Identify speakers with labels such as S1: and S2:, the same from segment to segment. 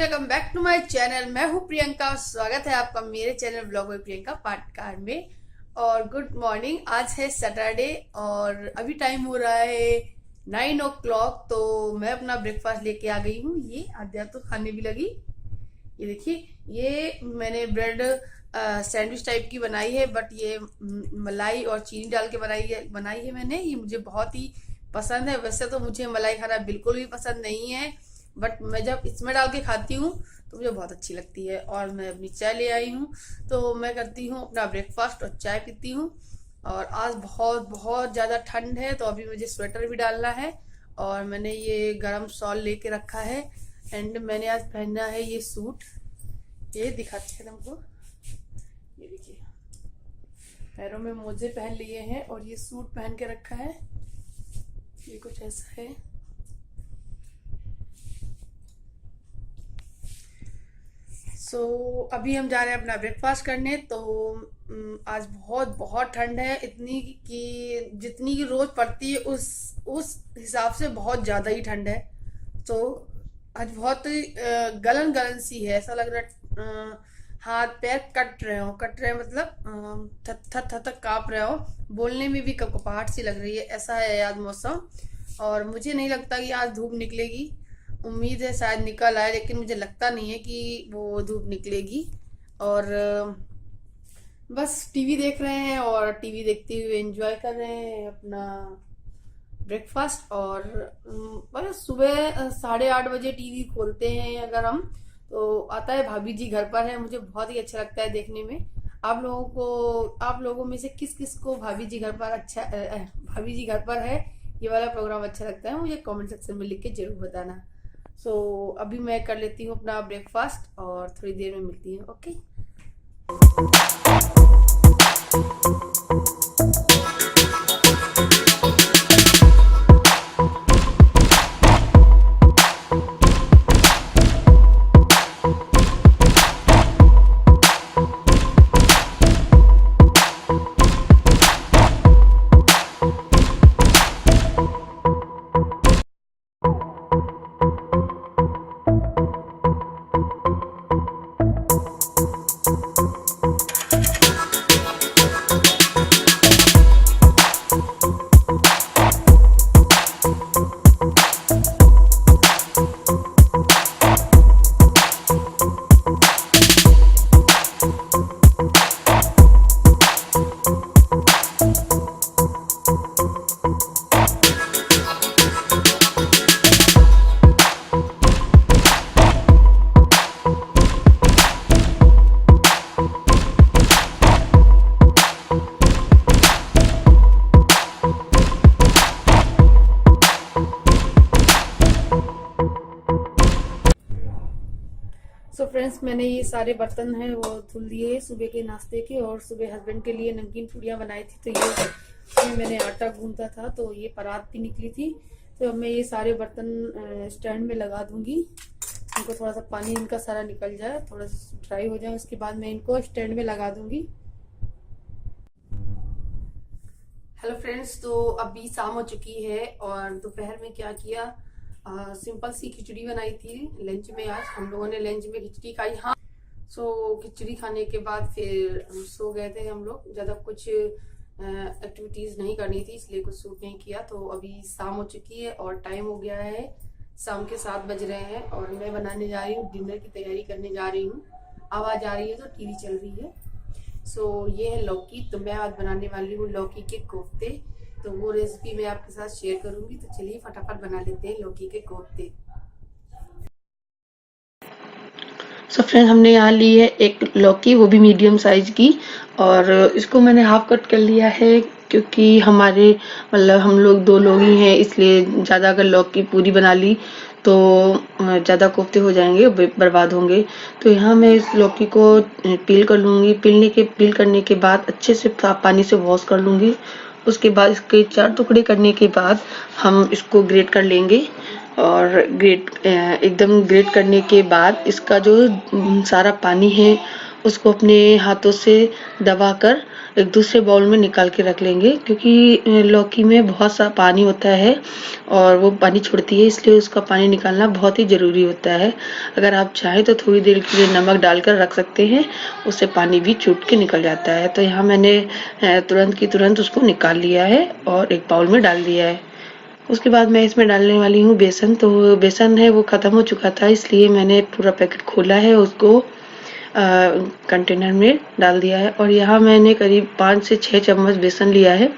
S1: Welcome back to my channel. मैं हूं प्रियंका। स्वागत है आपका मेरे channel blog by Priyanka Partkar में। और गुड मॉर्निंग। आज है सैटरडे और अभी टाइम हो रहा है 9 o'clock। तो मैं अपना ब्रेकफास्ट लेके आ गई हूँ। ये आद्या तो खाने भी लगी। ये देखिए, ये मैंने ब्रेड सैंडविच टाइप की बनाई है, बट ये मलाई और चीनी डाल के बनाई है मैंने। ये मुझे बहुत ही पसंद है। वैसे तो मुझे मलाई खाना बिल्कुल भी पसंद नहीं है, बट मैं जब इसमें डाल के खाती हूँ तो मुझे बहुत अच्छी लगती है। और मैं अपनी चाय ले आई हूँ, तो मैं करती हूँ अपना ब्रेकफास्ट और चाय पीती हूँ। और आज बहुत बहुत ज़्यादा ठंड है, तो अभी मुझे स्वेटर भी डालना है। और मैंने ये गरम शॉल लेके रखा है। एंड मैंने आज पहना है ये सूट। ये दिखाते हैं तुमको। ये देखिए, पैरों में मोजे पहन लिए हैं और ये सूट पहन के रखा है। ये कुछ ऐसा है। अभी हम जा रहे हैं अपना ब्रेकफास्ट करने। तो आज बहुत बहुत ठंड है, इतनी कि जितनी की रोज पड़ती है उस हिसाब से बहुत ज़्यादा ही ठंड है। तो आज बहुत गलन गलन सी है। ऐसा लग रहा है हाथ पैर कट रहे हो मतलब थर थर थर काँप रहे हो। बोलने में भी कपकपाहट सी लग रही है। ऐसा है आज मौसम। और मुझे नहीं लगता कि आज धूप निकलेगी। उम्मीद है शायद निकल आए, लेकिन मुझे लगता नहीं है कि वो धूप निकलेगी। और बस टीवी देख रहे हैं और टीवी देखते हुए एंजॉय कर रहे हैं अपना ब्रेकफास्ट। और बस सुबह 8:30 बजे टीवी खोलते हैं अगर हम, तो आता है भाभी जी घर पर है। मुझे बहुत ही अच्छा लगता है देखने में। आप लोगों में से किस किस को भाभी जी घर पर भाभी जी घर पर है ये वाला प्रोग्राम अच्छा लगता है, मुझे कमेंट सेक्शन में लिख के जरूर बताना। अभी मैं कर लेती हूँ अपना ब्रेकफास्ट और थोड़ी देर में मिलती हूँ। ओके। फ्रेंड्स, मैंने ये सारे बर्तन हैं वो धुल दिए सुबह के नाश्ते के। और सुबह हस्बैंड के लिए नमकीन पूड़ियाँ बनाई थी, तो ये मैंने आटा गूंथा था, तो ये परात भी निकली थी। तो अब मैं ये सारे बर्तन स्टैंड में लगा दूंगी। इनको थोड़ा सा पानी इनका सारा निकल जाए, थोड़ा सा ड्राई हो जाए, उसके बाद मैं इनको स्टैंड में लगा दूंगी। हेलो फ्रेंड्स, तो अभी शाम हो चुकी है और दोपहर में क्या किया, सिंपल सी खिचड़ी बनाई थी लंच में। आज हम लोगों ने लंच में खिचड़ी खाई। हाँ, खिचड़ी खाने के बाद फिर सो गए थे हम लोग। ज़्यादा कुछ एक्टिविटीज़ नहीं करनी थी, इसलिए कुछ शूट नहीं किया। तो अभी शाम हो चुकी है और टाइम हो गया है शाम के 7 बज रहे हैं। और मैं बनाने जा रही हूँ, डिनर की तैयारी करने जा रही हूँ। आवाज़ आ रही है तो टीवी चल रही है। ये है लौकी। तो मैं आज बनाने वाली हूँ लौकी के कोफ्ते। तो वो रेसिपी मैं आपके साथ शेयर करूंगी। तो चलिए फटाफट बना लेते हैं लौकी के कोफ्ते। फ्रेंड, हमने यहाँ ली है एक लौकी, वो भी मीडियम साइज की। और इसको मैंने हाफ कट कर लिया है, क्योंकि हमारे मतलब हम लोग 2 लोग ही हैं, इसलिए ज़्यादा अगर लौकी पूरी बना ली तो ज़्यादा कोफ्ते हो जाएंगे, बर्बाद होंगे। तो यहाँ मैं इस लौकी को पील कर लूँगी। पील करने के बाद अच्छे से साफ पानी से वॉश कर लूँगी। उसके बाद इसके 4 टुकड़े करने के बाद हम इसको ग्रेट कर लेंगे। और एकदम ग्रेट करने के बाद इसका जो सारा पानी है उसको अपने हाथों से दबाकर
S2: एक दूसरे बाउल में निकाल के रख लेंगे, क्योंकि लौकी में बहुत सा पानी होता है और वो पानी छोड़ती है, इसलिए उसका पानी निकालना बहुत ही ज़रूरी होता है। अगर आप चाहें तो थोड़ी देर के लिए नमक डालकर रख सकते हैं, उससे पानी भी छूट के निकल जाता है। तो यहाँ मैंने तुरंत की तुरंत उसको निकाल लिया है और एक बाउल में डाल दिया है। उसके बाद मैं इसमें डालने वाली हूँ बेसन। तो बेसन है वो ख़त्म हो चुका था, इसलिए मैंने पूरा पैकेट खोला है, उसको कंटेनर में डाल दिया है और यहाँ मैंने करीब 5 से 6 चम्मच बेसन लिया है,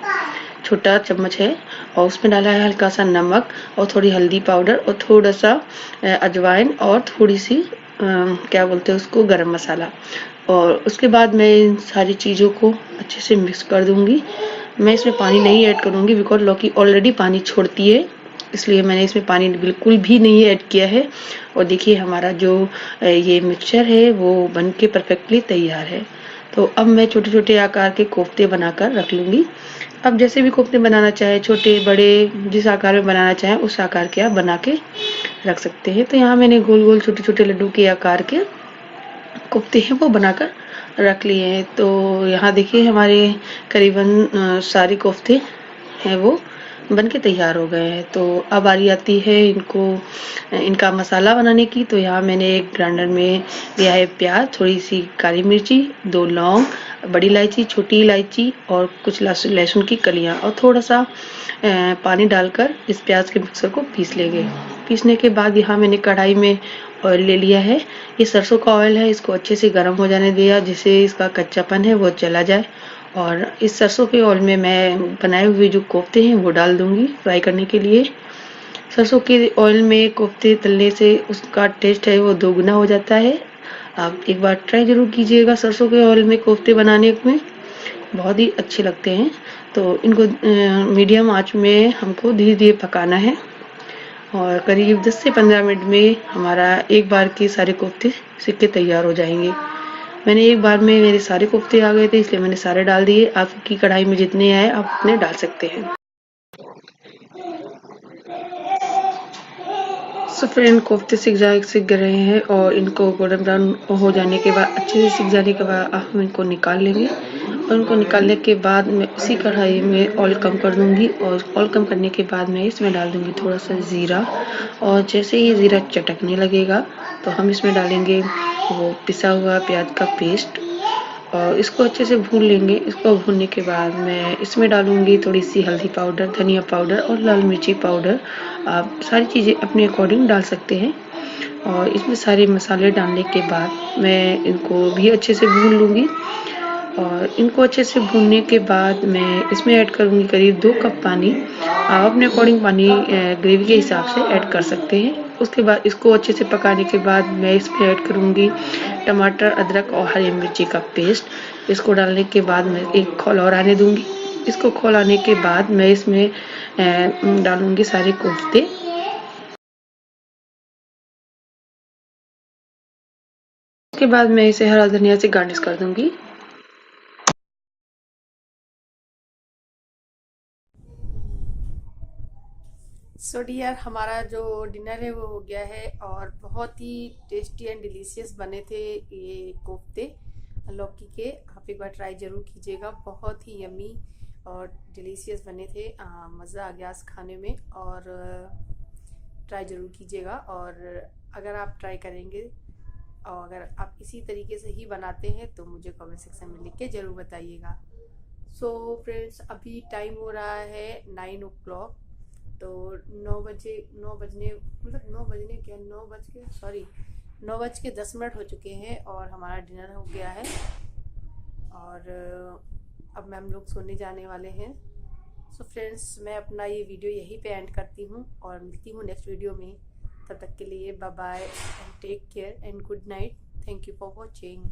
S2: छोटा चम्मच है, और उसमें डाला है हल्का सा नमक और थोड़ी हल्दी पाउडर और थोड़ा सा अजवाइन और थोड़ी सी क्या बोलते हैं उसको, गरम मसाला। और उसके बाद मैं इन सारी चीज़ों को अच्छे से मिक्स कर दूंगी। मैं इसमें पानी नहीं ऐड करूंगी बिकॉज लौकी ऑलरेडी पानी छोड़ती है, इसलिए मैंने इसमें पानी बिल्कुल भी नहीं ऐड किया है। और देखिए हमारा जो ये मिक्सचर है वो बन के परफेक्टली तैयार है। तो अब मैं छोटे छोटे आकार के कोफ्ते बनाकर रख लूँगी। अब जैसे भी कोफ्ते बनाना चाहे, छोटे बड़े जिस आकार में बनाना चाहें उस आकार के आप बना के रख सकते हैं। तो यहाँ मैंने गोल गोल छोटे छोटे लड्डू के आकार के कोफ्ते हैं वो बनाकर रख लिए हैं। तो यहाँ देखिए हमारे करीबन सारे कोफ्ते हैं वो बन के तैयार हो गए हैं। तो अब बारी आती है इनका मसाला बनाने की। तो यहाँ मैंने एक ग्राइंडर में लिया है प्याज, थोड़ी सी काली मिर्ची, 2 लौंग, बड़ी इलायची, छोटी इलायची और कुछ लहसुन की कलियाँ और थोड़ा सा पानी डालकर इस प्याज के मिक्सर को पीस लेंगे। पीसने के बाद यहाँ मैंने कढ़ाई में ऑयल ले लिया है। ये सरसों का ऑयल है, इसको अच्छे से गर्म हो जाने दिया जिससे इसका कच्चापन है वो चला जाए। और इस सरसों के ऑयल में मैं बनाए हुए जो कोफ्ते हैं वो डाल दूंगी फ्राई करने के लिए। सरसों के ऑयल में कोफ्ते तलने से उसका टेस्ट है वो दोगुना हो जाता है। आप एक बार ट्राई जरूर कीजिएगा सरसों के ऑयल में कोफ्ते बनाने में, बहुत ही अच्छे लगते हैं। तो इनको मीडियम आंच में हमको धीरे धीरे पकाना है और करीब 10 से 15 मिनट में हमारा एक बार के सारे कोफ्ते सिक के तैयार हो जाएंगे। मैंने एक बार में मेरे सारे कोफ्ते आ गए थे, इसलिए मैंने सारे डाल दिए। आपकी कढ़ाई में जितने आए आप उतने डाल सकते हैं। सो फ्रेंड, कोफ्ते सिक रहे हैं और इनको गोल्डन ब्राउन हो जाने के बाद, अच्छे से सिक जाने के बाद हम इनको निकाल लेंगे। और उनको निकालने के बाद मैं उसी कढ़ाई में ऑयल कम कर दूंगी और ऑयल कम करने के बाद मैं इसमें डाल दूंगी थोड़ा सा ज़ीरा। और जैसे ही ज़ीरा चटकने लगेगा तो हम इसमें डालेंगे वो पिसा हुआ प्याज का पेस्ट और इसको अच्छे से भून लेंगे। इसको भूनने के बाद मैं इसमें डालूंगी थोड़ी सी हल्दी पाउडर, धनिया पाउडर और लाल मिर्ची पाउडर। आप सारी चीज़ें अपने अकॉर्डिंग डाल सकते हैं। और इसमें सारे मसाले डालने के बाद मैं इनको भी अच्छे से भून लूँगी। और इनको अच्छे से भूनने के बाद मैं इसमें ऐड करूँगी करीब 2 कप पानी। आप अपने अकॉर्डिंग पानी ग्रेवी के हिसाब से ऐड कर सकते हैं। उसके बाद इसको अच्छे से पकाने के बाद मैं इसमें ऐड करूँगी टमाटर, अदरक और हरी मिर्ची का पेस्ट। इसको डालने के बाद मैं एक खौल और आने दूँगी। इसको खौलाने के बाद मैं इसमें डालूँगी सारे कोफ्ते। उसके बाद मैं इसे हरा धनिया से गार्निश कर दूँगी।
S1: सो डियर, हमारा जो डिनर है वो हो गया है और बहुत ही टेस्टी एंड डिलीशियस बने थे ये कोफ्ते लौकी के। आप एक बार ट्राई ज़रूर कीजिएगा, बहुत ही यमी और डिलीशियस बने थे। मज़ा आ गया इस खाने में और ट्राई ज़रूर कीजिएगा। और अगर आप ट्राई करेंगे और अगर आप इसी तरीके से ही बनाते हैं तो मुझे कमेंट सेक्शन में लिख के ज़रूर बताइएगा। सो फ्रेंड्स, अभी टाइम हो रहा है 9 o'clock। तो 9 बजने मतलब 9 बजने क्या 9 बज के सॉरी 9 बज के 10 मिनट हो चुके हैं और हमारा डिनर हो गया है। और अब हम लोग सोने जाने वाले हैं। सो फ्रेंड्स, मैं अपना ये वीडियो यहीं पे एंड करती हूँ और मिलती हूँ नेक्स्ट वीडियो में। तब तक के लिए bye bye and take care and good night. Thank you for watching.